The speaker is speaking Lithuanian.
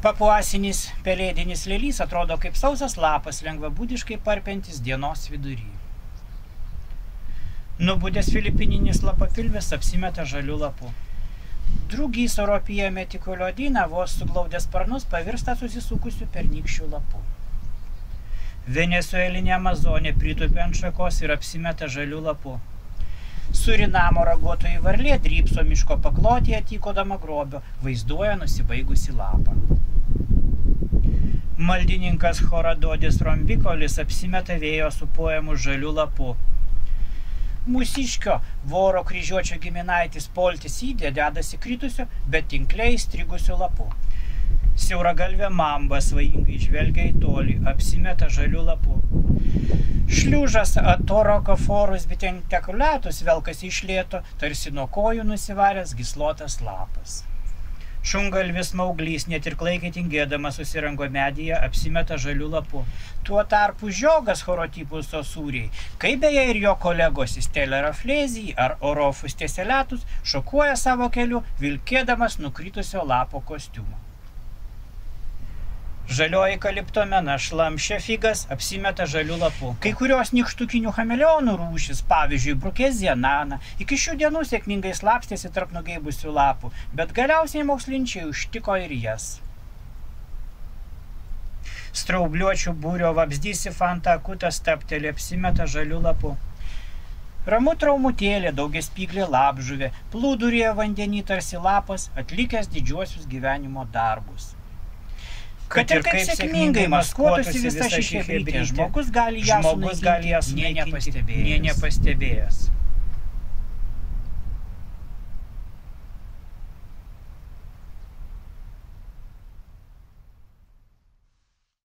Papuasinis pelėdinis lėlys atrodo kaip sausas lapas, lengvabūdiškai parpentis dienos vidury. Nubudęs filipininis lapapilvis apsimeta žaliu lapu. Drugys Europija metikuliodina vos suglaudęs sparnus pavirsta susisukusiu pernykščiu lapu. Venesuelinė Amazonė pritupia ant šakos ir apsimeta žaliu lapu. Surinamo raguotojų varlė drybso miško paklotėje tykodama grobio, vaizduoja nusibaigusi lapą. Maldininkas Horadodis Rombikolis apsimeta vėjo supuojamu žaliu lapu. Mūsiškio voro kryžiuočio giminaitis Poltis Ydė dedasi kritusio, bet tinkliai įstrigusiu lapu. Siauragalvė mamba svajingai žvelgia į tolį, apsimeta žaliu lapu. Šliužas Atorokoforus bitentekuliatus velkasi iš lėto, tarsi nuo kojų nusivaręs gyslotas lapas. Šungalvis Mauglys, net ir klaikiai tingėdamas susirango medyje, apsimeta žaliu lapu. Tuo tarpu žiogas Horotipus Sosūriai, kaip beje ir jo kolegos Steleraflezijai ar Orofus Teseliatus, šokuoja savo keliu, vilkėdamas nukritusio lapo kostiumą. Žalioji kaliptomena šlamšia figas, apsimeta žaliu lapu. Kai kurios nykštukinių chameleonų rūšis, pavyzdžiui, Brukezija nana, iki šių dienų sėkmingai slapstėsi tarp nugeibusių lapų, bet galiausiai mokslinčiai užtiko ir jas. Straubliuočių būrio vabzdys Fanta akutas staptelė, apsimeta žaliu lapu. Ramu traumutėlė, daugiaspyglė lapžuvė, plūdurėje vandenį tarsi lapas, atlikęs didžiuosius gyvenimo darbus. Kad ir kaip sėkmingai maskuotųsi visa ši chebrytė, žmogus gali ją sunaikinti, nė nepastebėjęs.